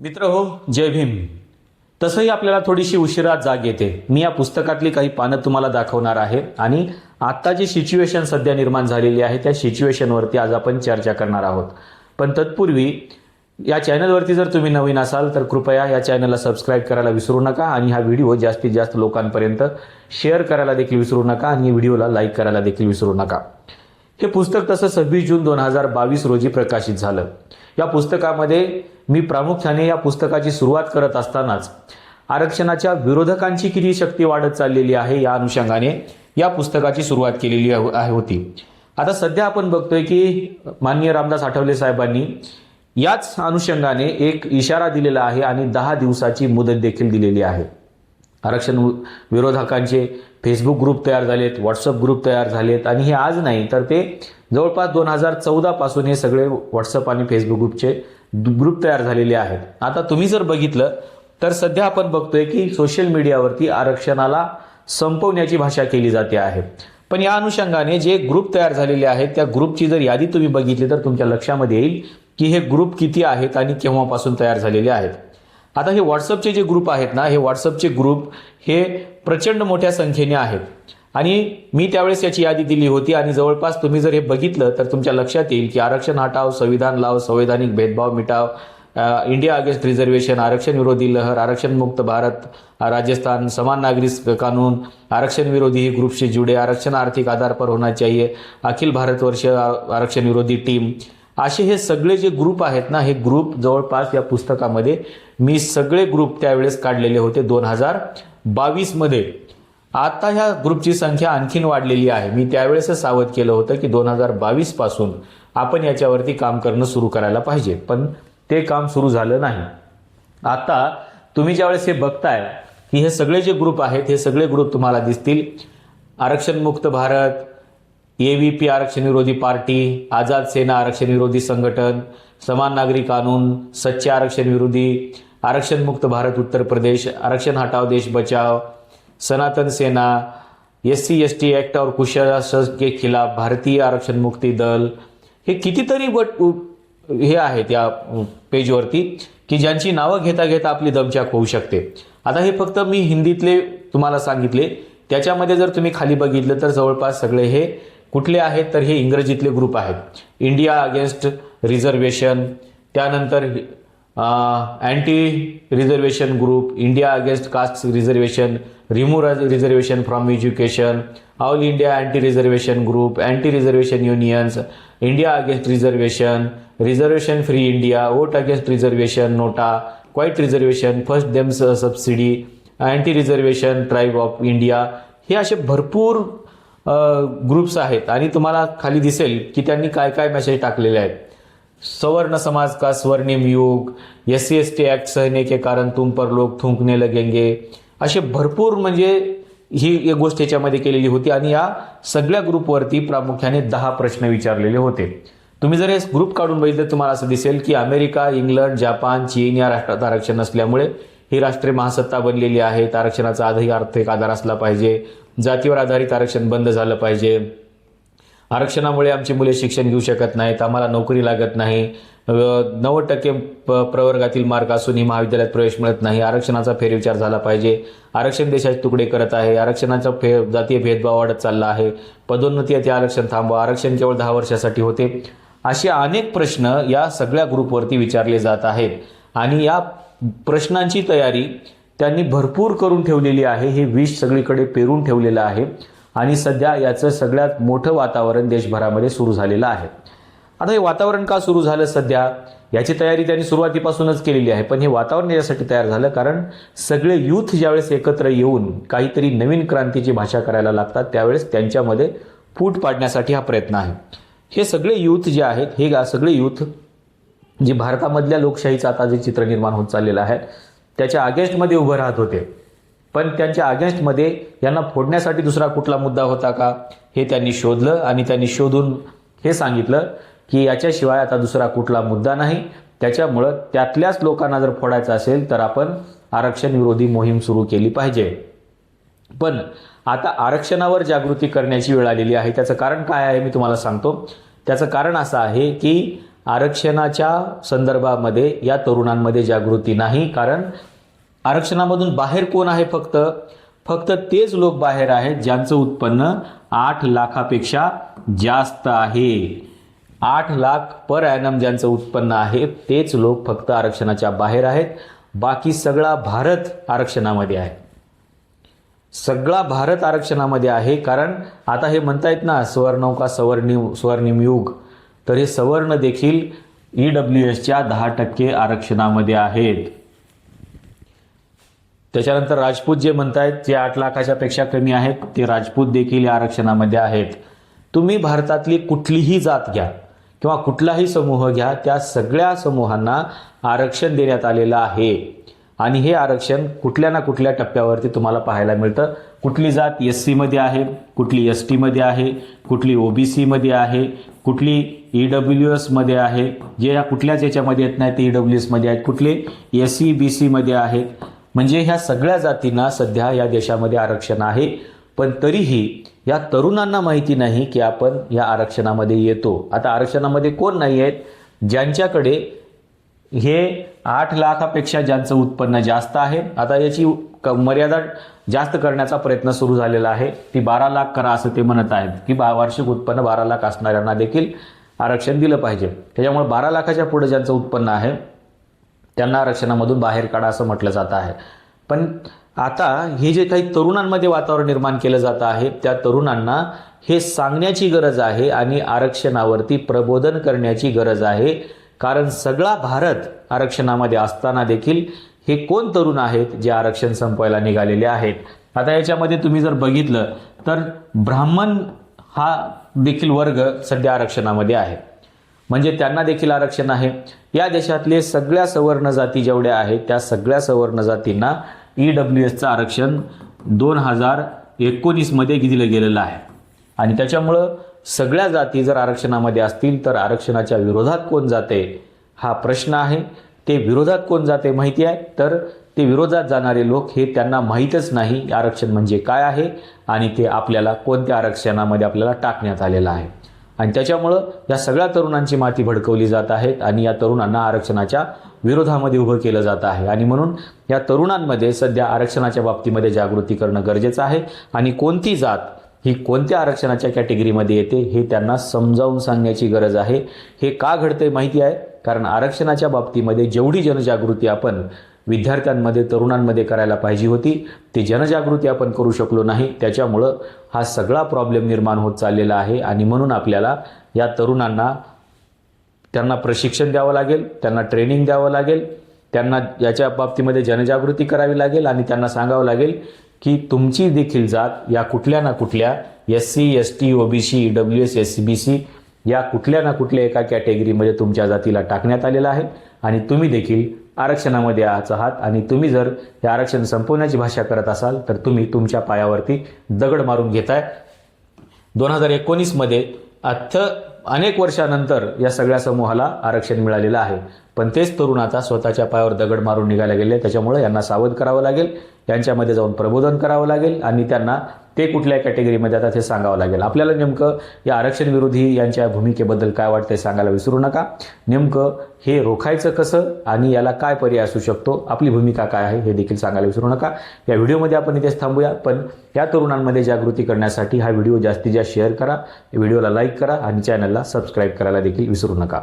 मित्र हो, जय भीम. तसंही आपल्याला थोडीशी उशिरा जाग येते. मी या पुस्तकातली काही पानं तुम्हाला दाखवणार आहे आणि आता जी सिच्युएशन सध्या निर्माण झालेली आहे त्या सिच्युएशनवरती आज आपण चर्चा करणार आहोत. पण तत्पूर्वी या चॅनलवरती जर तुम्ही नवीन असाल तर कृपया या चॅनलला सबस्क्राईब करायला विसरू नका आणि हा व्हिडिओ जास्तीत जास्त लोकांपर्यंत शेअर करायला देखील विसरू नका आणि व्हिडिओला लाईक करायला देखील विसरू नका. हे पुस्तक तसं 26 जून 2022 रोजी प्रकाशित झालं. या पुस्तकामध्ये मी प्रामुख्याने या पुस्तकाची सुरुवात करत असतानाच आरक्षणाच्या विरोधकांची किती शक्ती वाढत चाललेली आहे या अनुषंगाने या पुस्तकाची सुरुवात केलेली होती. आता सध्या आपण बघतोय की माननीय रामदास आठवले साहेबांनी याच अनुषंगाने एक इशारा दिलेला आहे आणि 10 दिवसाची मुदत देखील दिलेली आहे. आरक्षण विरोधकांचे फेसबुक ग्रुप तयार झालेत, व्हॉट्सअप ग्रुप तयार झालेत आणि हे आज नाही तर ते जवळपास 2014 पासून हे सगळे व्हॉट्सअप आणि फेसबुक ग्रुप तयार झालेले आहेत. आता तुम्ही जर बघितलं तर सध्या आपण बघतोय की सोशल मीडियावरती आरक्षणाला संपवण्याची भाषा केली जाते आहे. पण या अनुषंगाने जे ग्रुप तयार झालेले आहेत त्या ग्रुपची जर यादी तुम्ही बघितली तर तुमच्या लक्षामध्ये येईल की हे ग्रुप किती आहेत आणि केव्हापासून तयार झालेले आहेत. आता हे व्हॉट्सअपचे जे ग्रुप आहेत ना, हे व्हॉट्सअपचे ग्रुप हे प्रचंड मोठ्या संख्येने आहेत आणि मी त्यावेळेस याची यादी दिली होती आणि जवळपास तुम्ही जर हे बघितलं तर तुमच्या लक्षात येईल की आरक्षण हटाव, संविधान लाव, संवैधानिक भेदभाव मिटाव, इंडिया अगेन्स्ट रिझर्वेशन, आरक्षण विरोधी लहर, आरक्षण मुक्त भारत, राजस्थान, समान नागरिक कानून, आरक्षण विरोधी ही ग्रुप से जुड़े, आरक्षण आर्थिक आधार पर होना चाहिए, अखिल भारतवर्ष आरक्षण विरोधी टीम, असे हे सगळे जे ग्रुप आहेत ना, हे ग्रुप जवळपास या पुस्तकामध्ये मी सगळे ग्रुप त्यावेळेस काढलेले होते 2022 मध्ये. आता ह्या ग्रुपची संख्या आणखीन वाढलेली आहे. मी त्यावेळेसच सावध केलं होतं की 2022 पासून आपण याच्यावरती काम करणं सुरू करायला पाहिजे, पण ते काम सुरू झालं नाही. आता तुम्ही ज्यावेळेस हे बघताय की हे सगळे जे ग्रुप आहेत हे सगळे ग्रुप तुम्हाला दिसतील. आरक्षण मुक्त भारत, एबीपी आरक्षण विरोधी पार्टी, आझाद सेना आरक्षण विरोधी संघटन, समान नागरिक कानून, सच्चे आरक्षण विरोधी, आरक्षण मुक्त भारत उत्तर प्रदेश, आरक्षण हटाओ देश बचाओ, सनातन सेना, SC ST एक्ट और कुशासन के खिलाफ, भारतीय आरक्षण मुक्ती दल, हे कितीतरी हे आहेत या पेजवरती की ज्यांची नावं घेता घेता आपली दमछाक होऊ शकते. आता हे फक्त मी हिंदीतले तुम्हाला सांगितले. त्याच्यामध्ये जर तुम्ही खाली बघितलं तर जवळपास सगळे हे कुठले आहेत तर हे इंग्रजीतले ग्रुप आहेत. इंडिया अगेन्स्ट रिझर्वेशन, त्यानंतर anti reservation group, India against caste reservation, remove reservation from education, all India anti reservation group, anti reservation unions, India against reservation, reservation free India, vote against reservation, NOTA, quite reservation, first them subsidy, anti reservation tribe of India, हे असे भरपूर groups आहेत. आणि तुम्हाला खाली दिसेल की त्यांनी काय काय मेसेज टाकलेले आहेत. सवर्ण समाज का स्वर्णिम युग, SC ST एक्ट सहने के कारण तुम पर लोग थूंकने लगेंगे, असे भरपूर म्हणजे ही एक गोष्ट याच्यामध्ये केलेली होती. आणि या सगळ्या ग्रुपवरती प्रामुख्याने 10 प्रश्न विचारलेले होते. तुम्ही जर हे ग्रुप काढून बघितलं तुम्हाला असं दिसेल की अमेरिका, इंग्लंड, जपान, चीन या राष्ट्रात आरक्षण नसल्यामुळे ही राष्ट्रीय महासत्ता बनलेली आहे. आरक्षणाचा आर्थिक आधार असला पाहिजे, जातीवर आधारित आरक्षण बंद झालं पाहिजे, आरक्षणामुळे आमची मुले शिक्षण घेऊ शकत नाहीत, आम्हाला नोकरी लागत नाही, 90% प्रवर्गातील मार्क असूनही महाविद्यालयात प्रवेश मिळत नाही, आरक्षणाचा फेरविचार झाला पाहिजे, आरक्षण देशाचे तुकडे करत आहे, आरक्षणाचा जातीय भेदभाव वाढत चालला आहे, पदोन्नती आहे ते आरक्षण थांबवा, आरक्षण केवळ 10 वर्षासाठी होते, असे अनेक प्रश्न या सगळ्या ग्रुपवरती विचारले जात आहेत. आणि या प्रश्नांची तयारी त्यांनी भरपूर करून ठेवलेली आहे. हे विष सगळीकडे पेरून ठेवलेलं आहे आणि सध्या याचं सगळ्यात मोठं वातावरण देशभरामध्ये सुरू झालेलं आहे. आता हे वातावरण का सुरू झालं सध्या, याची तयारी त्यांनी सुरुवातीपासूनच केलेली आहे. पण हे वातावरण यासाठी तयार झालं कारण सगळे युथ ज्यावेळेस एकत्र येऊन काहीतरी नवीन क्रांतीची भाषा करायला लागतात त्यावेळेस त्यांच्यामध्ये फूट पाडण्यासाठी हा प्रयत्न आहे. हे सगळे युथ जे आहेत, हे सगळे युथ जे भारतामधल्या लोकशाहीचं आता जे चित्र निर्माण होत चाललेलं आहे त्याच्या अगेन्स्टमध्ये उभं राहत होते. पण त्यांच्या अगेन्स्टमध्ये यांना फोडण्यासाठी दुसरा कुठला मुद्दा होता का हे त्यांनी शोधलं आणि त्यांनी शोधून हे सांगितलं की याच्याशिवाय आता दुसरा कुठला मुद्दा नाही. त्याच्यामुळं त्यातल्याच लोकांना जर फोडायचं असेल तर आपण आरक्षण विरोधी मोहीम सुरू केली पाहिजे. पण आता आरक्षणावर जागृती करण्याची वेळ आलेली आहे. त्याचं कारण काय आहे मी तुम्हाला सांगतो. त्याचं कारण असं आहे की आरक्षणाच्या संदर्भामध्ये या तरुणांमध्ये जागृती नाही, कारण आरक्षणामधून बाहेर कोण आहे? फक्त तेच लोक बाहेर आहेत ज्यांचं उत्पन्न 8 लाखापेक्षा जास्त आहे. 8 लाख पर ॲनम ज्यांचं उत्पन्न आहे तेच लोक फक्त आरक्षणाच्या बाहेर आहेत. बाकी सगळा भारत आरक्षणामध्ये आहे. सगळा भारत आरक्षणामध्ये आहे. कारण आता हे म्हणतायत ना स्वर्णौका स्वर्णिम युग, तर हे सवर्ण देखील EWSच्या 10% आरक्षणामध्ये आहेत. त्याच्यानंतर राजपूत जे म्हणतायत जे 8 लाखाच्या पेक्षा कमी आहेत ते राजपूत देखील या आरक्षणामध्ये आहेत. तुम्ही भारतातली कुठलीही जात घ्या किंवा कुठलाही समूह घ्या, त्या सगळ्या समूहांना आरक्षण देण्यात आलेलं आहे. आणि हे आरक्षण कुठल्या ना कुठल्या टप्प्यावरती तुम्हाला पाहायला मिळतं. कुठली जात SC मध्ये आहे, कुठली ST मध्ये आहे, कुठली OBC मध्ये आहे, कुठली EWS मध्ये आहे, जे या कुठल्याच याच्यामध्ये येत नाही ते EWS मध्ये आहेत, कुठले SC BC मध्ये आहेत. म्हणजे ह्या सगळ्या जातींना सध्या या देशामध्ये आरक्षण आहे. पण तरीही या तरुणांना माहिती नाही की आपण या आरक्षणामध्ये येतो. आता आरक्षणामध्ये कोण नाही आहेत? ज्यांच्याकडे हे 8 लाखापेक्षा ज्यांचं उत्पन्न जास्त आहे. आता याची मर्यादा जास्त करण्याचा प्रयत्न सुरू झालेला आहे. ती 12 लाख करा असं ते म्हणत आहेत की वार्षिक उत्पन्न 12 लाख असणाऱ्यांना देखील आरक्षण दिलं पाहिजे. त्याच्यामुळे 12 लाखाच्या पुढे ज्यांचं उत्पन्न आहे त्यांना आरक्षणामधून बाहेर काढा असं म्हटलं जात आहे. पण आता हे जे काही तरुणांमध्ये वातावरण निर्माण केलं जात आहे त्या तरुणांना हे सांगण्याची गरज आहे आणि आरक्षणावरती प्रबोधन करण्याची गरज आहे. कारण सगळा भारत आरक्षणामध्ये असताना देखील हे कोण तरुण आहेत जे आरक्षण संपवायला निघालेले आहेत. आता याच्यामध्ये तुम्ही जर बघितलं तर ब्राह्मण हा देखील वर्ग सध्या आरक्षणामध्ये आहे. म्हणजे त्यांना देखील आरक्षण आहे. या देशातले सगळ्या सवर्ण जाती जेवढ्या आहेत त्या सगळ्या सवर्ण जातींना EWSचं आरक्षण 2019 मध्ये दिलं गेलेलं आहे. आणि त्याच्यामुळं सगळ्या जाती जर आरक्षणामध्ये असतील तर आरक्षणाच्या विरोधात कोण जाते हा प्रश्न आहे. ते विरोधात कोण जाते माहिती आहे? तर ते विरोधात जाणारे लोक हे त्यांना माहीतच नाही आरक्षण म्हणजे काय आहे आणि ते आपल्याला कोणत्या आरक्षणामध्ये आपल्याला टाकण्यात आलेलं आहे. आणि त्याच्यामुळं या सगळ्या तरुणांची माती भडकवली जात आहेत आणि या तरुणांना आरक्षणाच्या विरोधामध्ये उभं केलं जात आहे. आणि म्हणून या तरुणांमध्ये सध्या आरक्षणाच्या बाबतीमध्ये जागृती करणं गरजेचं आहे. आणि कोणती जात ही कोणत्या आरक्षणाच्या कॅटेगरीमध्ये येते हे त्यांना समजावून सांगण्याची गरज आहे. हे का घडते माहिती आहे? कारण आरक्षणाच्या बाबतीमध्ये जेवढी जनजागृती आपण विद्यार्थ्यांमध्ये तरुणांमध्ये करायला पाहिजे होती ती जनजागृती आपण करू शकलो नाही. त्याच्यामुळं हा सगळा प्रॉब्लेम निर्माण होत चाललेला आहे. आणि म्हणून आपल्याला या तरुणांना त्यांना प्रशिक्षण द्यावं लागेल, त्यांना ट्रेनिंग द्यावं लागेल, त्यांना याच्या बाबतीमध्ये जनजागृती करावी लागेल आणि त्यांना सांगावं लागेल की तुमची देखील जात या कुठल्या ना कुठल्या SC ST OBC EWS SCBC या कुठल्या ना कुठल्या एका कॅटेगरीमध्ये तुमच्या जातीला टाकण्यात आलेलं आहे आणि तुम्ही देखील आरक्षणामध्ये आहात. आणि तुम्ही जर हे आरक्षण संपवण्याची भाषा करत असाल तर तुम्ही तुमच्या पायावरती दगड मारून घेताय. 2019 मध्ये अनेक वर्षानंतर या सगळ्या समूहाला आरक्षण मिळालेलं आहे. पण तेच तरुण आता स्वतःच्या पायावर दगड मारून निघायला गेले. त्याच्यामुळे यांना सावध करावं लागेल, यांच्यामध्ये जाऊन प्रबोधन करावं लागेल आणि त्यांना ते कुठल्या कॅटेगरीमध्ये आता ते सांगावं लागेल. आपल्याला नेमकं या आरक्षण विरोधी यांच्या भूमिकेबद्दल काय वाटतंय सांगायला विसरू नका. नेमकं हे रोखायचं कसं आणि याला काय पर्याय असू शकतो, आपली भूमिका काय आहे हे देखील सांगायला विसरू नका. या व्हिडिओमध्ये आपण इथेच थांबूया. पण या तरुणांमध्ये जागृती करण्यासाठी हा व्हिडिओ जास्तीत जास्त शेअर करा, व्हिडिओला लाईक करा आणि चॅनलला सबस्क्राईब करायला देखील विसरू नका.